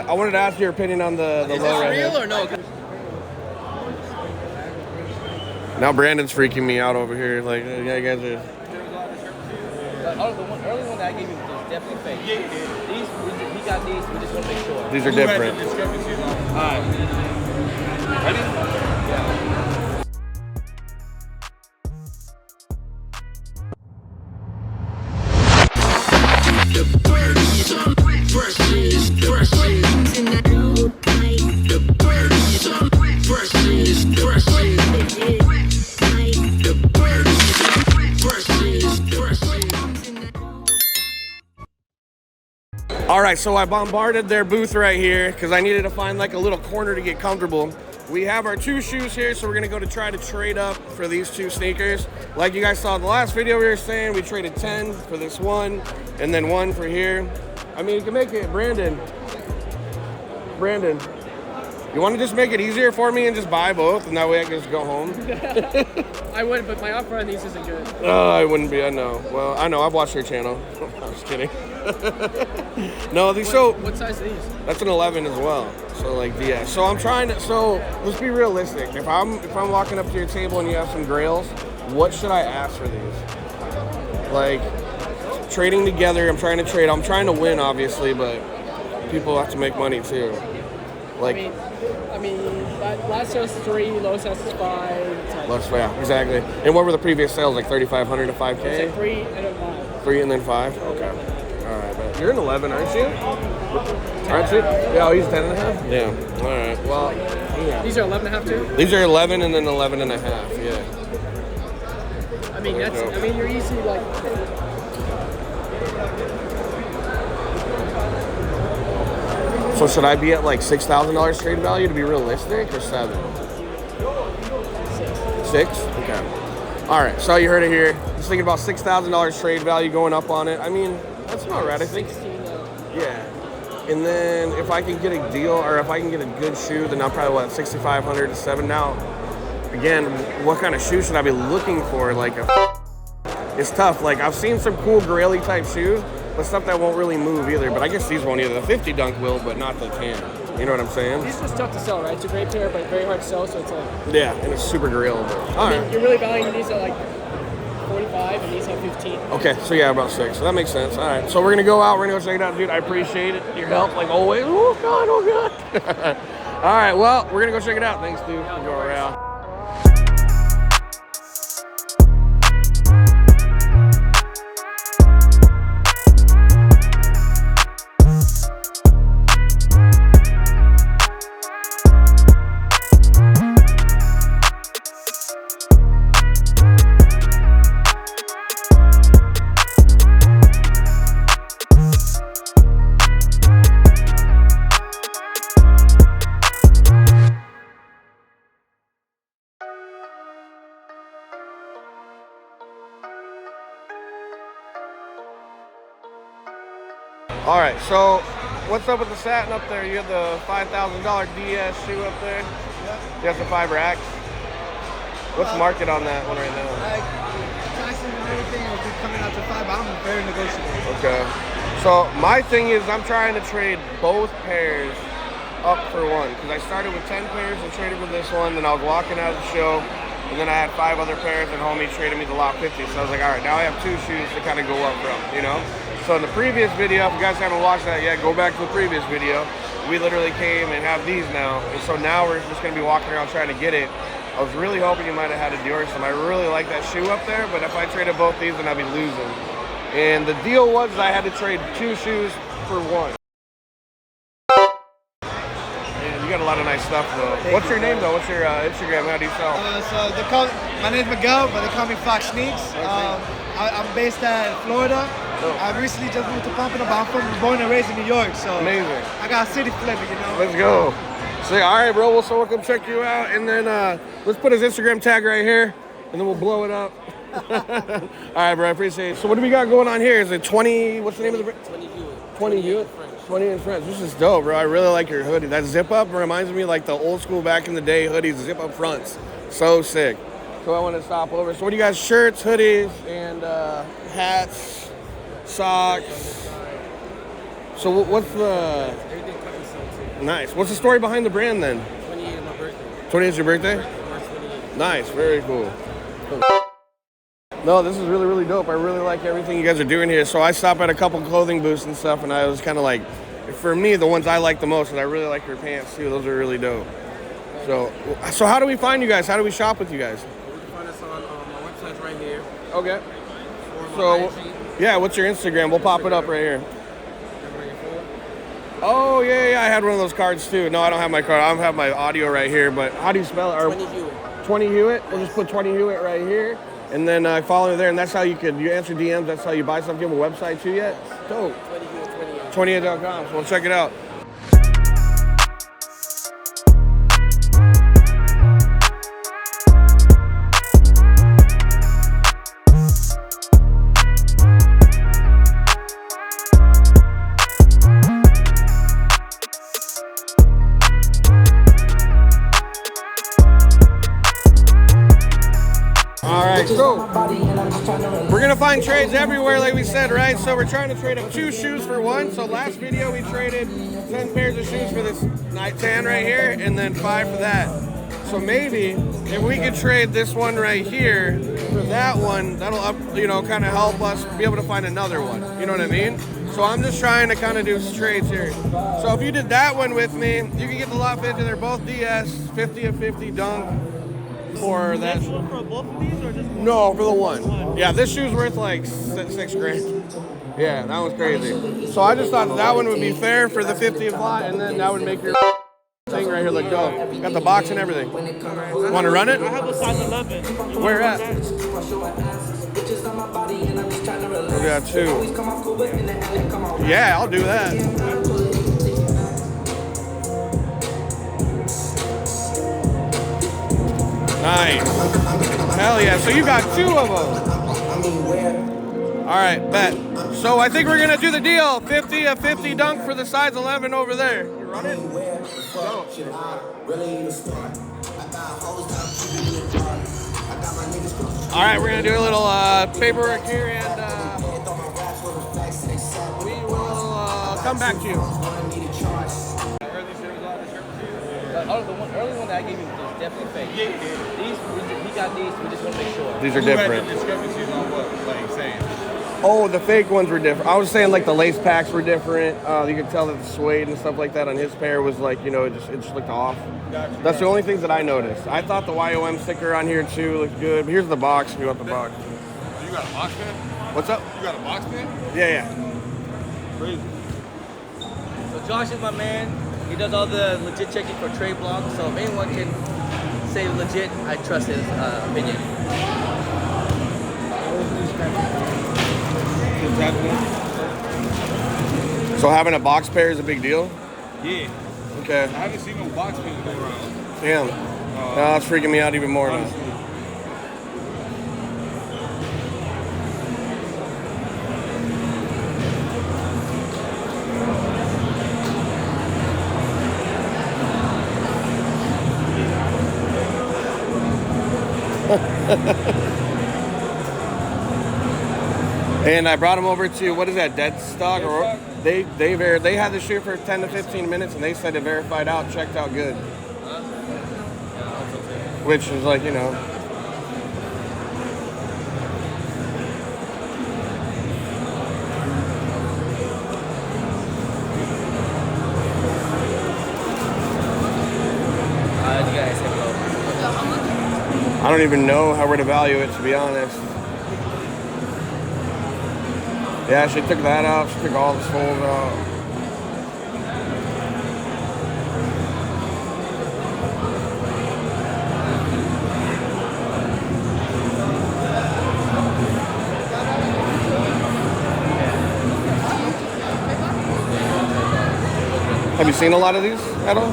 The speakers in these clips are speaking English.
I wanted to ask your opinion on the Is low this right real here. or no? Now Brandon's freaking me out over here. Like, yeah, you guys are. The early one that I gave you was definitely fake. Yeah. These, he got these. We just want to make sure. These are different. All right. Ready? Yeah. All right, so I bombarded their booth right here because I needed to find like a little corner to get comfortable. We have our 2 shoes here, so we're gonna go to try to trade up for these 2 sneakers. Like you guys saw in the last video we were saying, we traded 10 for this one, and then 1 for here. I mean, you can make it, Brandon, you wanna just make it easier for me and just buy both, and that way I can just go home? I would, but my offer on these isn't good. I wouldn't be, I know. Well, I know, I've watched your channel. I was kidding. No, these What size are these? that's an 11 as well. So like, yeah. So I'm trying to. So let's be realistic. If I'm walking up to your table and you have some grails, what should I ask for these? Like trading together. I'm trying to trade. I'm trying to win, obviously, but people have to make money too. Like, I mean, last sale was 3, lowest sale was 5. let's yeah, exactly. And what were the previous sales? Like 3,500 to 5K. It's like 3 and then 5. 3 and then 5. Okay. All right, but you're an 11, aren't you? Aren't you? Yeah, oh, he's 10 and a half? Yeah. All right. Well, yeah. These are 11 and a half too? These are 11 and then 11 and a half, yeah. I mean, you're easy like... So should I be at like $6,000 trade value to be realistic, or 7? 6? Okay. All right, so you heard it here. Just thinking about $6,000 trade value going up on it. I mean, that's not right, I think. Yeah. And then if I can get a deal, or if I can get a good shoe, then I'll probably, what, 6,500 to 7 now. Again, what kind of shoe should I be looking for? Like, it's tough. Like, I've seen some cool Graily type shoes, but stuff that won't really move either. But I guess these won't either. The 50 dunk will, but not the 10. You know what I'm saying? These are just tough to sell, right? It's a great pair, but very hard to sell, so it's like... Yeah, and it's super Grail. I mean, you're really valuing these at like 45, and these have 15. Okay, so yeah, about 6. So that makes sense. All right, so we're gonna go out. We're gonna go check it out, dude. I appreciate it. Your help, like always. Oh God, oh God. All right, well, we're gonna go check it out. Thanks, dude. We'll go around. All right, so what's up with the satin up there? You have the $5,000 DS shoe up there? Yeah. You have the Fiber X? What's the market on that one right now? Like, taxes and everything will be coming out to 5, but I'm very negotiable. Okay. So my thing is I'm trying to trade both pairs up for one, because I started with 10 pairs and traded with this one, then I was walking out of the show, and then I had 5 other pairs, and homie traded me the lot 50. So I was like, all right, now I have 2 shoes to kind of go up from, you know? So in the previous video, if you guys haven't watched that yet, go back to the previous video. We literally came and have these now. And so now we're just gonna be walking around trying to get it. I was really hoping you might have had a Dior some. I really like that shoe up there, but if I traded both these, then I'd be losing. And the deal was I had to trade 2 shoes for 1. And you got a lot of nice stuff though. What's your name though? What's your Instagram? How do you sell? So they call my name's Miguel, but they call me Fox Sneaks. I'm based at Florida. Oh. I recently just moved to Pompano, but I'm born and raised in New York, so Amazing. I got a city flavor, you know. Let's go. So all right, bro. Well, so we'll come check you out, and then let's put his Instagram tag right here, and then we'll blow it up. All right, bro. I appreciate it. So what do we got going on here? Is it 20? What's the name of the? 20 Hewitt. 20 Hewitt. 20 in French. This is dope, bro. I really like your hoodie. That zip up reminds me like the old school back in the day hoodies, zip up fronts. So sick. So I want to stop over. So what do you guys? Shirts, hoodies, and hats. Socks. So what's the? Everything cut and sewn too. Nice. What's the story behind the brand then? 28 is my birthday. 28 is your birthday? March 28. Nice. Very cool. No, this is really, really dope. I really like everything you guys are doing here. So I stopped at a couple clothing booths and stuff, and I was kind of like, for me, the ones I like the most, and I really like your pants too. Those are really dope. So how do we find you guys? How do we shop with you guys? You can find us on my website's right here. Okay. Or So, my IG. yeah, what's your Instagram? We'll pop it up right here. Oh, yeah, I had one of those cards too. No, I don't have my card. I don't have my audio right here, but how do you spell it? 20 Hewitt. 20 Hewitt? We'll just put 20 Hewitt right here. And then follow there, and that's how you answer DMs. That's how you buy something. You have a website too yet? Dope. 20 Hewitt, 28.com. So we'll check it out. So, we're going to find trades everywhere, like we said, right? So, we're trying to trade up 2 shoes for 1. So, last video, we traded 10 pairs of shoes for this night tan right here, and then 5 for that. So, maybe if we could trade this one right here for that one, that'll, kind of help us be able to find another one. You know what I mean? So, I'm just trying to kind of do trades here. So, if you did that one with me, you can get the lot 50. They're both DS, 50 of 50 dunk. For that. For both of these or just one? No, for the one. Yeah, this shoe's worth like $6 grand. Yeah, that was crazy. So I just thought that one would be fair for the 50th lot, and then that would make your thing right here look dope. Got the box and everything. Want to run it? I have a size 11. Where at? We got 2. Yeah, I'll do that. Nice. Hell yeah. So you got 2 of them. All right, bet. So I think we're going to do the deal. 50 of 50 dunk for the size 11 over there. You run it? All right, we're going to do a little paperwork here, and we will come back to you. The early one that I gave you was definitely fake. Yeah. He got these. We just want to make sure. These are different. Discrepancies on what, like saying? Oh, the fake ones were different. I was saying like the lace packs were different. You could tell that the suede and stuff like that on his pair was like, it just looked off. Gotcha. That's the only things that I noticed. I thought the YOM sticker on here too looked good. Here's the box if you want the box. You got a box pin? What's up? You got a box pin? Yeah. Crazy. So Josh is my man. He does all the legit checking for trade blogs. So if anyone can say legit, I trust his opinion. So having a box pair is a big deal? Yeah. Okay. I haven't seen no box pins go around. Damn. That's freaking me out even more now. Honestly. And I brought them over to, what is that, Dead Stock? Or they had the shoe for 10 to 15 minutes, and they said it verified out, checked out good. Which is like, I don't even know how to value it, to be honest. Yeah, she took that out. She took all the soles out. Have you seen a lot of these at all?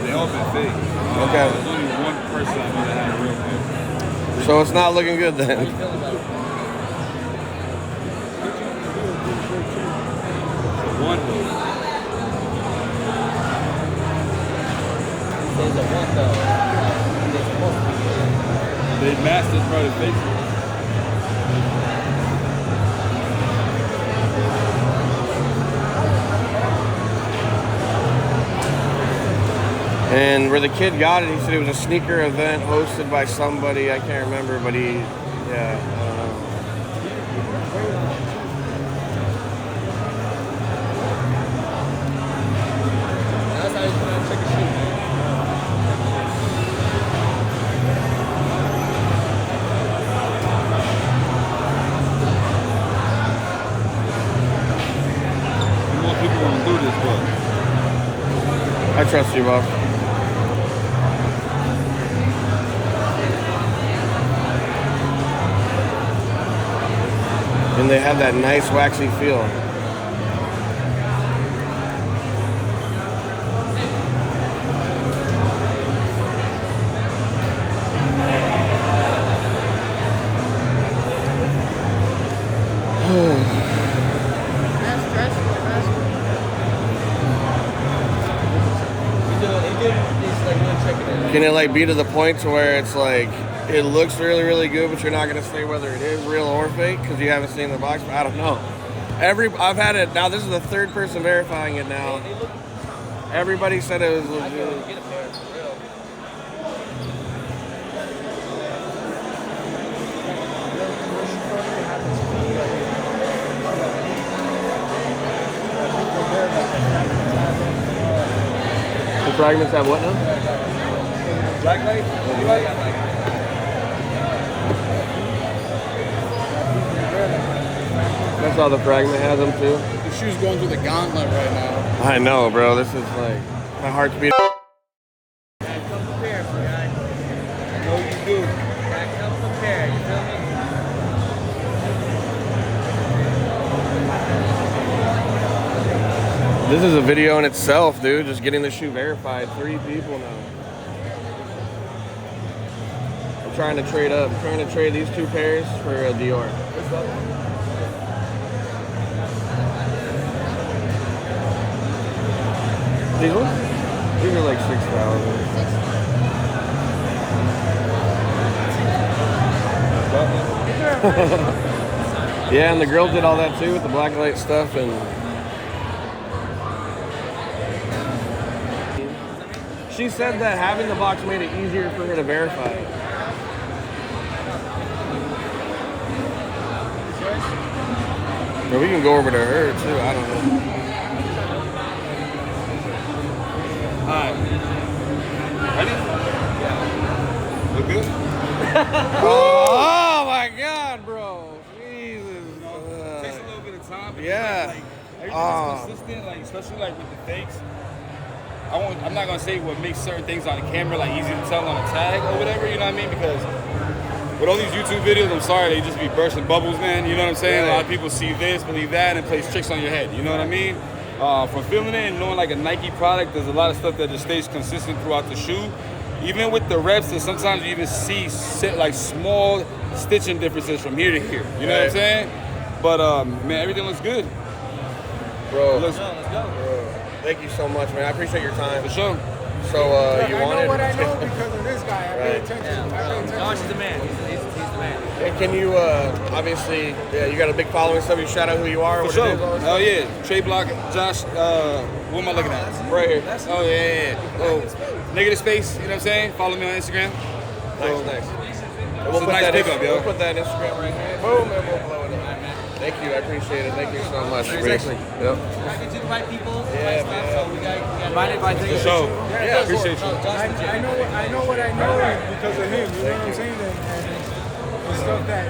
They all been fake. Okay. There's only one person I know that had a real pair. So it's not looking good then. One. There's a one though. There's multiple. They masked his brother's face. And where the kid got it, he said it was a sneaker event hosted by somebody, I can't remember, but he, yeah, I don't know. That's how you check a shoe. More people want to do this, but I trust you, boss. And they have that nice waxy feel. Can it like be to the point to where it's like it looks really, really good, but you're not gonna say whether it is real or fake because you haven't seen the box? I don't know. I've had it now. This is the third person verifying it now. Everybody said it was legit. The fragments have what now? Black light? That's all the fragment has them too. The shoe's going through the gauntlet right now. I know, bro. This is like my heart's beating. Come prepared, my guy. I know you do. Come prepared, you feel me? This is a video in itself, dude. Just getting the shoe verified. 3 people now. I'm trying to trade up. I'm trying to trade these 2 pairs for a Dior. These ones? These are like 6,000. Yeah, and the girl did all that too with the black light stuff and. She said that having the box made it easier for her to verify. But we can go over to her too. I don't know. alright. Ready? Yeah. Look good? Oh my God, bro! Jesus. It takes a little bit of time. But Yeah. Like, everything's consistent, like especially like with the fakes. I'm not gonna say what makes certain things on the camera like easy to tell on a tag or whatever, you know what I mean? Because with all these YouTube videos, I'm sorry, they just be bursting bubbles, man. You know what I'm saying? A lot of people see this, believe that, and plays tricks on your head. You know what I mean? From feeling it and knowing like a Nike product, there's a lot of stuff that just stays consistent throughout the shoe. Even with the reps, and sometimes you even see like small stitching differences from here to here. You know what I'm saying? But man, everything looks good. Bro, Let's go. thank you so much, man. I appreciate your time. For sure. So you I wanted? know what I know because of this guy. I pay Right. attention. I pay attention. Josh is the man. He's the man. And can you obviously, yeah, you got a big following, so you shout out who you are. For what sure. it is, all that Oh yeah. Trade block, Josh. What am I looking at? right here. Oh yeah. Oh, negative space. You know what I'm saying? Follow me on Instagram. Nice. And It's a nice pickup, yo. We'll put that Instagram right here. Boom, and we'll blow it up. Thank you. I appreciate it. Thank you so much. Exactly. Yep. Talking to the right people, Yeah, right stuff, man. so we got mind if I take For a sure. picture? Yeah, appreciate you. I know what I know because of him. You know what I'm saying? And the stuff that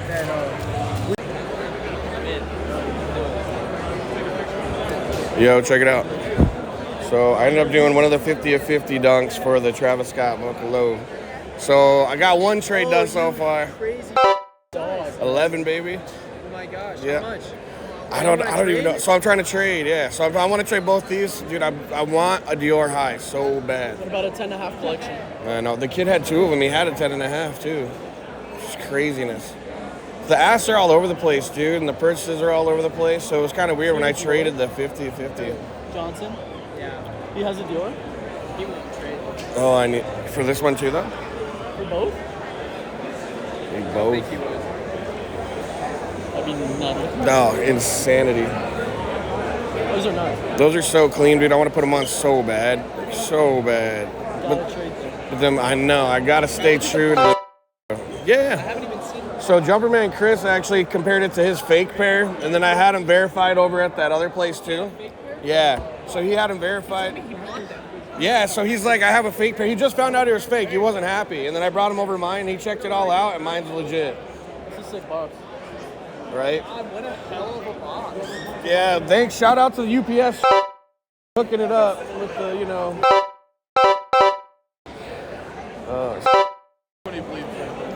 Yo, check it out. So I ended up doing one of the 50 of 50 dunks for the Travis Scott Mocha Low. So I got one trade done so far. Crazy dog. 11, baby. Oh my gosh. Yeah. How much? I don't even know. So I'm trying to trade, yeah. So I want to trade both these. Dude, I want a Dior High so bad. What about a 10.5 collection? I know. The kid had 2 of them. He had a 10.5 too. Just craziness. The asks are all over the place, dude, and the purchases are all over the place. So it was kind of weird when I traded the 50-50. Johnson? Yeah, He has a Dior? he won't trade. Oh, I need for this one too, though. For both? Need both. He would. That'd be nuts. No, insanity. Oh, Those are nice. Those are so clean, dude. I want to put them on so bad. Like, so bad. Gotta trade them. But then, I know, I got to stay true to yeah. I haven't even seen them. So Jumperman Chris actually compared it to his fake pair, and then I had him verified over at that other place too. Yeah. So he had him verified. Yeah, so he's like, I have a fake pair. He just found out it was fake. He wasn't happy. And then I brought him over mine. He checked it all out, and mine's legit. It's a sick box. Right? God, what a hell of a box. Yeah, thanks. Shout out to the UPS hooking it up with the, you know.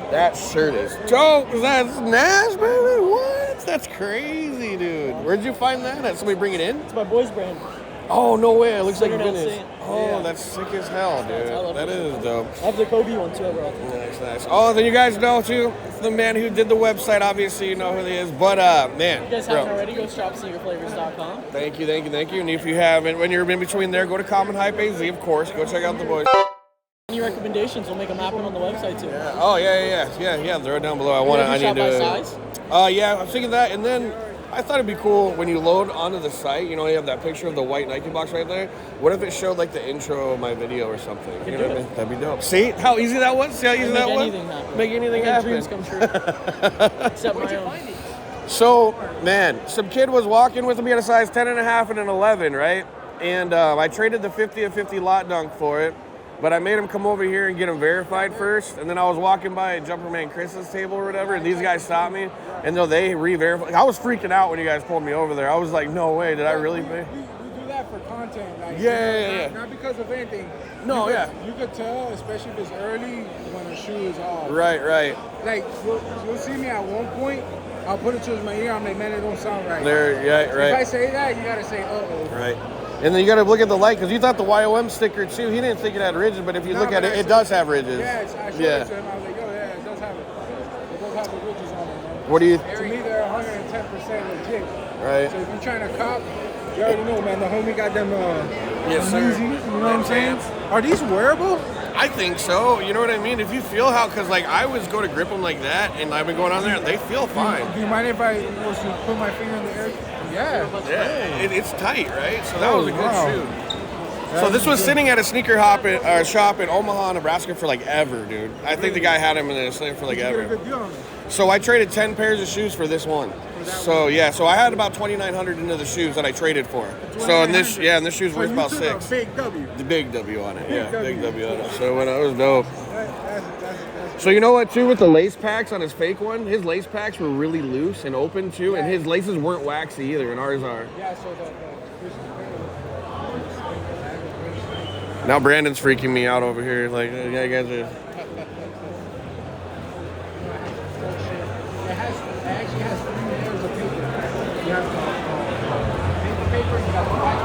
That shirt is dope. That's Nash, baby. What? That's crazy, dude. Where'd you find that at? Somebody bring it in? It's my boy's brand. Oh, no way. It looks like Citadel Guinness. Saint. Oh, Yeah. that's sick as hell, dude. I love That it. is dope. I have the Kobe one too, bro. Nice, nice. Oh, then you guys know, too, the man who did the website. Obviously, you know who he is. But, man. You guys haven't already, go shop sneakerflavors.com. Thank you, thank you, thank you. And if you haven't, when you're in between there, go to Common Hype AZ, of course. Go check out the boys. Any recommendations? We'll make them happen on the website too. Oh, yeah. Throw it down below. I need to. Size? Yeah, I'm thinking that. And then I thought it'd be cool when you load onto the site, you know, you have that picture of the white Nike box right there. What if it showed like the intro of my video or something? You know what I mean? That'd be dope. See how easy that was? See how easy that was? Make anything happen. Dreams come true. Except my own. So, man, some kid was walking with me at a size 10.5 and an 11, right? And I traded the 50 and 50 lot dunk for it. But I made him come over here and get him verified first. And then I was walking by Jumperman Chris's table or whatever, and these guys stopped me. And they re-verified. I was freaking out when you guys pulled me over there. I was like, no way, did I really pay? We do that for content. Like, Yeah. Not because of anything. No, You could tell, especially if it's early, when a shoe is off. Right. Like, you'll see me at one point, I'll put it towards my ear, I'm like, man, it don't sound right. Right. If I say that, you gotta say, uh-oh. Right. And then you got to look at the light, because you thought the YOM sticker, too, he didn't think it had ridges, but if you look at it, it does have ridges. Yeah, I showed it to him. I was like, yo, yeah, it does have it. It does have the ridges on it, man. What do you... To me, they're 110% legit. Right. So if you're trying to cop, you already know, man, the homie got them Yes, sir. Yeezy, you know what I'm saying? Are these wearable? I think so. You know what I mean? If you feel how... Because, like, I always go to grip them like that, and I've been going on there, and they feel fine. Do you mind if I was to put my finger in the air? Yeah. It's tight, right? So that was a good wow. shoe. So this was sitting at a sneaker shop in Omaha, Nebraska for like ever, dude. I think the guy had him in his thing for like You get a ever. good deal on it. So I traded 10 pairs of shoes for this one. So yeah, so I had about 2,900 into the shoes that I traded for. So and this shoe's worth about So you took $6. a big W. The big W on it, yeah, Big big W. W on it. So when it was dope. That's So you know what too, with the lace packs on his fake one, his lace packs were really loose and open too, and his laces weren't waxy either, and ours are. yeah, so Now Brandon's freaking me out over here, like, yeah, you guys are. it actually has 3 layers of paper. You have paper, you got the white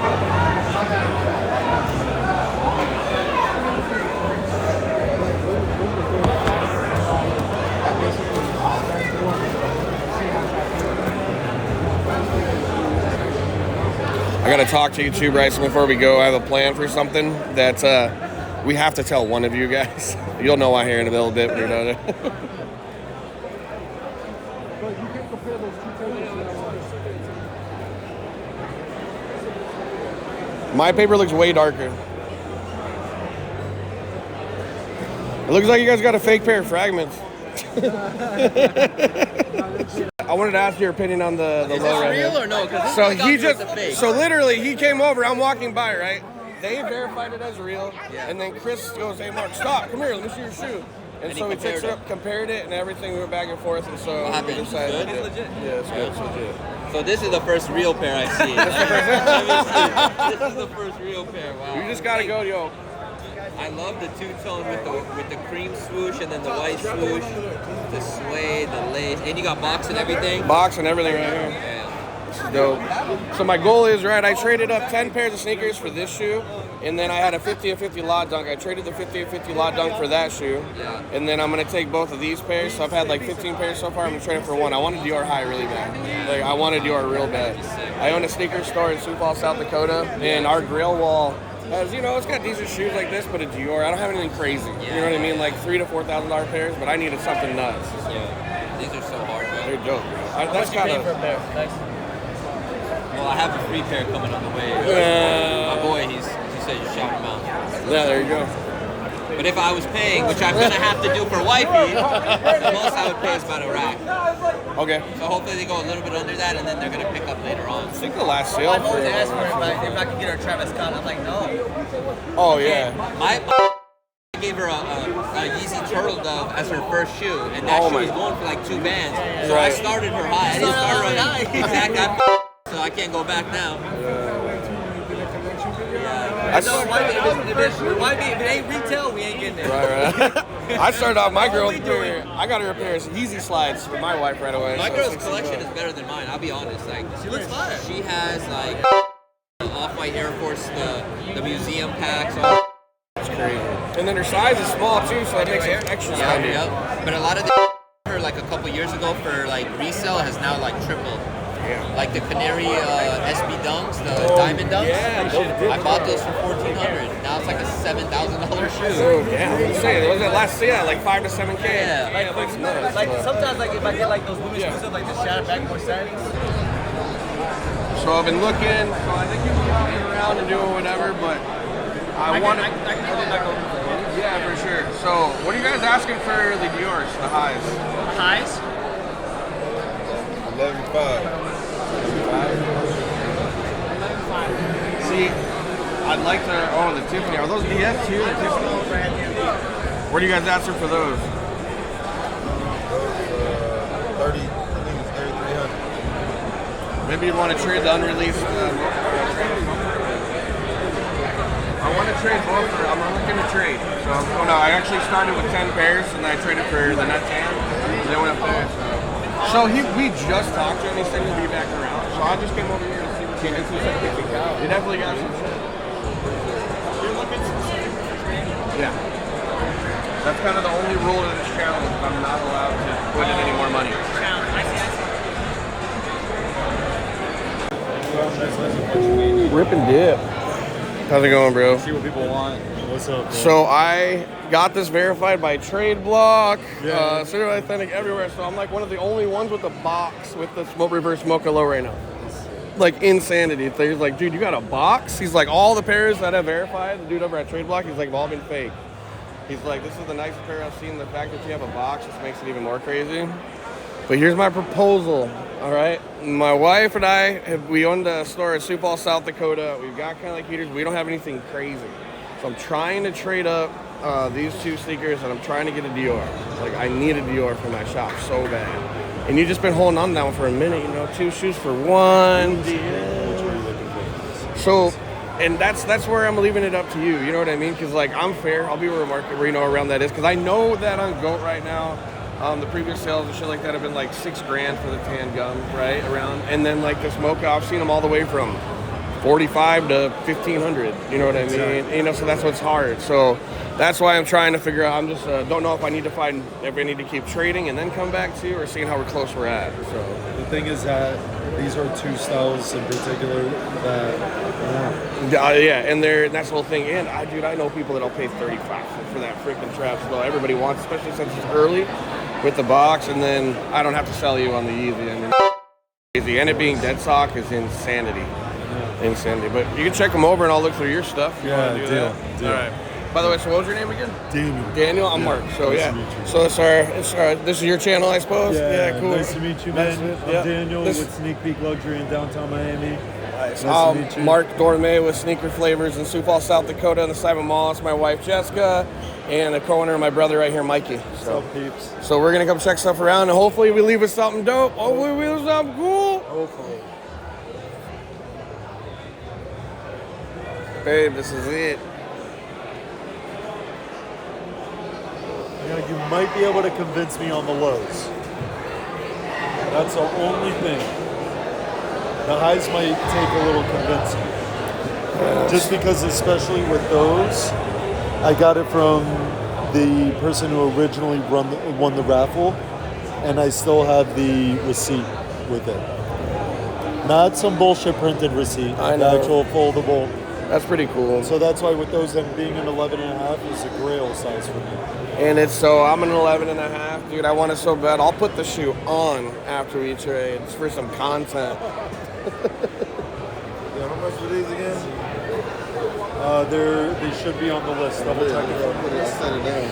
I gotta talk to you too, Bryson, before we go. I have a plan for something that we have to tell one of you guys. You'll know why here in a little bit when you're done. But you can't compare those 2 papers. My paper looks way darker. It looks like you guys got a fake pair of fragments. I wanted to ask your opinion on the Is low this right real here. or no? Because So he just, the fake. so literally he came over, I'm walking by, right? They verified it as real, Yeah. and then Chris goes, hey Mark, stop, come here, let me see your shoe. And And so he he takes it compared up, compared it, and everything, we went back and forth, and so What happened? we decided. Good? It's legit? Yeah, it's good, it's legit. So this is the first real pair I see. This is the first real pair. Wow. You just gotta go, yo. I love the two-tone with the cream swoosh and then the white swoosh, the suede, the lace, and you got box and everything. Box and everything right here. Yeah. This is dope. So my goal is, right, I traded up 10 pairs of sneakers for this shoe, and then I had a 50 and 50 lot dunk. I traded the 50 and 50 lot dunk for that shoe, Yeah. and then I'm gonna take both of these pairs. So I've had like 15 pairs so far. I'm gonna trade it for one. I want a Dior High really bad. Like I want a Dior real bad. I own a sneaker store in Sioux Falls, South Dakota, and our grill wall has, you know, it's got decent shoes like this, but a Dior. I don't have anything crazy. You know what I mean? Like $3,000 to $4,000 pairs, but I needed something nuts. Yeah. These are so hard, man. They're dope, bro. That's kind of. pair? Nice. Well, I have a free pair coming on the way. My boy, he said you shout him out. Yeah, there you go. But if I was paying, which I'm gonna have to do for wifey, the most I would pay is about a rack. Okay. So hopefully they go a little bit under that, and then they're gonna pick up later on. I think the last sale I always for ask her if I could get her a Travis Scott. I'm like, no. Oh yeah. My I gave her a Yeezy Turtle Dove as her first shoe, and that shoe was going for like 2 bands. So I started her high. I didn't start her high. Exactly. So I can't go back now. If it ain't retail, we ain't getting it. Right. I started off my girl pair. I got her a pair of Yeezy slides for my wife right away. My girl's collection is better than mine. I'll be honest. Like She looks fire. she has like Off-White Air Force, the museum packs. All It's crazy. And then her size is small too, so that makes it extra spendy. yeah. But a lot of the her like a couple years ago for like resale has now like tripled. Yeah. Like the Canary SB Dunks, the Diamond Dunks. Yeah, I bought those for $1,400. Now it's like a $7,000 shoe. Oh, yeah, I was saying, it was at last sale, like 5 to 7K. Yeah. That's nuts. Like sometimes, like if I get like those women's shoes with like the shadow back more sagging. So I've been looking, so I think you can walking around and doing whatever, but I want to. Yeah, for sure. So, what are you guys asking for the Dior's, the highs? Highs? 11.5. See, I'd like to. Oh, the Tiffany. Are those DS too? The Tiffany. What are you guys asking for those? 30. I think it's 3,300. Maybe you'd want to trade the unreleased. I want to trade both. I'm looking to trade. So I actually started with 10 pairs, and I traded for the Nut Tan. And they went up there. So we just talked to him. He said he'll be back around. So I just came over here to see what he did. He definitely got some shit. Yeah. That's kind of the only rule of this channel. I'm not allowed to put in any more money. Rip and dip. How's it going, bro? See what people want. What's up, bro? So I got this verified by Trade Block, Yeah. certified authentic everywhere. So I'm like one of the only ones with the box with the smoke reverse Mocha low right now. Like insanity. He's like, dude, you got a box? He's like, all the pairs that I've verified, the dude over at Trade Block, he's like, have all been fake. He's like, this is the nicest pair I've seen. The fact that you have a box just makes it even more crazy. But here's my proposal, all right? My wife and we owned a store in Sioux Falls, South Dakota. We've got kind of like heaters. We don't have anything crazy. So I'm trying to trade up these 2 sneakers, and I'm trying to get a Dior. Like, I need a Dior for my shop so bad. And you've just been holding on to that one for a minute, 2 shoes for 1 deal. So, and that's where I'm leaving it up to you. You know what I mean? Because like I'm fair. I'll be where around that is. Because I know that on GOAT right now, the previous sales and shit like that have been like $6,000 for the tan gum, right? Around, and then like this Mocha, I've seen them all the way from 45 to 1,500. You know what I mean? So that's what's hard. So that's why I'm trying to figure out. I'm just don't know if I need to keep trading and then come back to you, or seeing how close we're at. So The thing is that these are 2 styles in particular that. and that's the whole thing. And I know people that'll pay $35 for that freaking trap. So everybody wants, especially since it's early with the box, and then I don't have to sell you on the Yeezy. I mean, crazy, and it being dead stock is insanity. Insanity. But you can check them over, and I'll look through your stuff. Yeah, deal. All right. By the way, so what was your name again? Daniel. Daniel. I'm Mark. So nice yeah. to meet you. So this is your channel, I suppose. Yeah, Cool. Nice to meet you, man. I'm Daniel with Sneak Peek Luxury in downtown Miami. Nice to meet you. Mark Dorme with Sneaker Flavorz in Sioux Falls, South Dakota, in the Simon Mall. It's my wife Jessica, and a co-owner of my brother right here, Mikey. So we're gonna come check stuff around, and hopefully we leave with something dope. Hopefully we leave with something cool. Hopefully. Babe, this is it. You might be able to convince me on the lows. That's the only thing. The highs might take a little convincing. Just because, especially with those, I got it from the person who originally won the raffle, and I still have the receipt with it. Not some bullshit printed receipt. I know. The actual foldable. That's pretty cool. So that's why with those, them being an 11.5 is a grail size for me. And I'm an 11.5, dude. I want it so bad. I'll put the shoe on after we trade. It's for some content. these again? They should be on the list. Double check it. Set it down.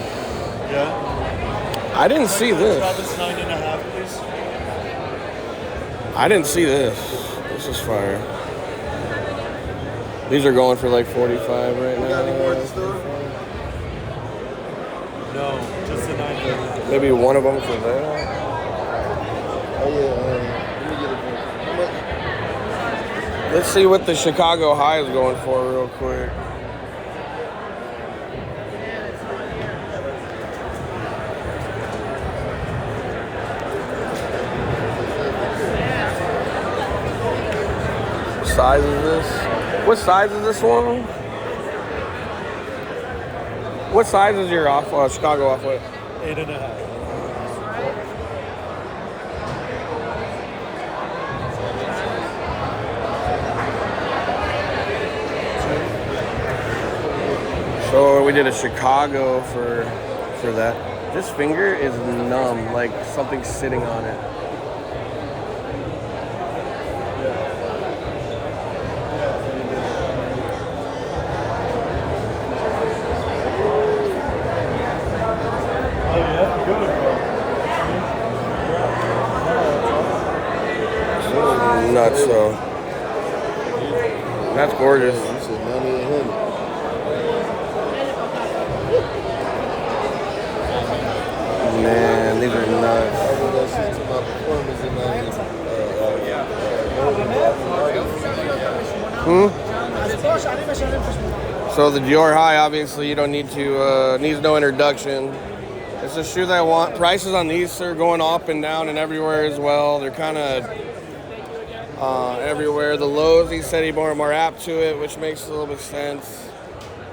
Yeah. I didn't see this. Travis 9.5, please. I didn't see this. This is fire. These are going for like 45 right now. Got any more at the store? No, just the 9.30. Maybe one of them for there. Oh yeah. Let me get it. How much? Let's see what the Chicago High is going for real quick. What size is this? What size is this one? What size is your Chicago off with? 8.5. So we did a Chicago for that. This finger is numb, like something's sitting on it. Oh yeah, good, bro. Nuts though. That's gorgeous. You said 9,800. Man, these are nuts. So the Dior High, obviously, you don't need to, needs no introduction. It's a shoe that I want. Prices on these are going up and down and everywhere as well. They're kind of everywhere. The lows, he said he more apt to it, which makes a little bit of sense.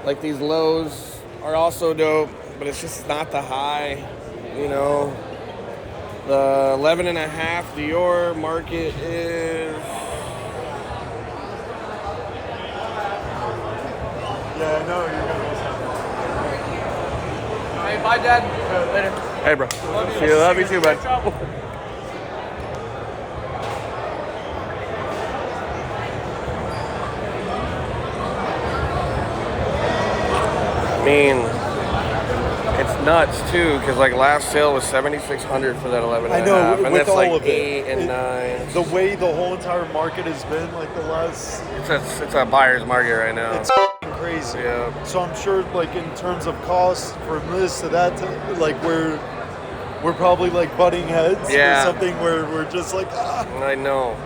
Like these lows are also dope, but it's just not the high, you know. The 11.5 Dior market is... Yeah, I know you're gonna Hey, bye, Dad. Later. Hey, bro. See you. Love you too, bud. I mean, it's nuts too, because like last sale was $7,600 for that 11.5. I know, and with that's all like of it. 8 and 9. The way the whole entire market has been, like the last... It's a buyer's market right now. It's crazy. Yeah. So I'm sure, like in terms of cost from this to that, like we're probably like butting heads Yeah. or something where we're just like, ah. I know.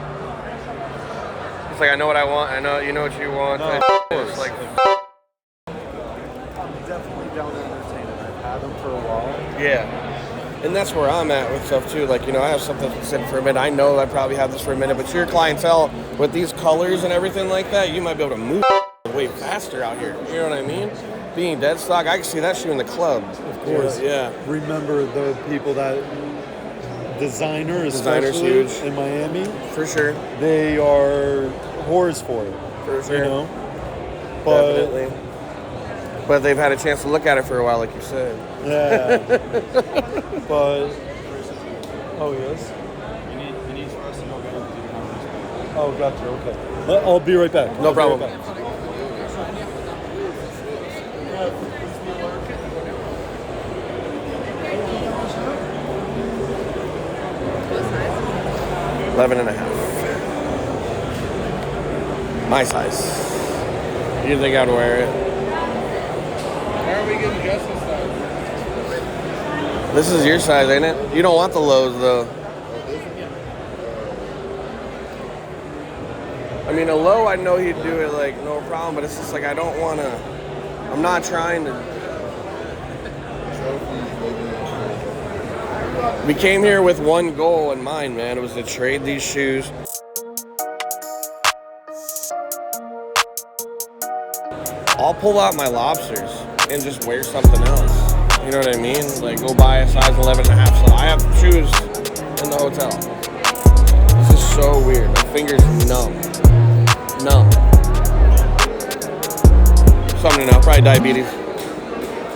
It's like I know what I want. I know you know what you want. No, It's like I'm definitely down to entertain it. I've had them for a while. yeah. And that's where I'm at with stuff too. Like, you know, I have something to sit for a minute. I know I probably have this for a minute, but your clientele with these colors and everything like that, you might be able to move way faster out here. You know what I mean? Being dead stock, I can see that shoe in the club. Of course, yeah. Remember the people that Designer's especially huge. in Miami, For sure. they are whores for it. For sure. You know? But Definitely. But they've had a chance to look at it for a while, like you said. yeah. But oh yes. You need for us to know better. Oh, gotcha. Okay. I'll be right back. No I'll be problem. right back. 11.5. My size. You think I'd wear it? Why are we getting dressed this size? This is your size, ain't it? You don't want the lows though. I mean, a low, I know he'd do it like no problem, but it's just like I don't want to. I'm not trying to. We came here with one goal in mind, man. It was to trade these shoes. I'll pull out my lobsters and just wear something else. You know what I mean? Like go buy a size 11.5. So I have shoes in the hotel. This is so weird. My finger's numb. Numb. Something to know. Probably diabetes.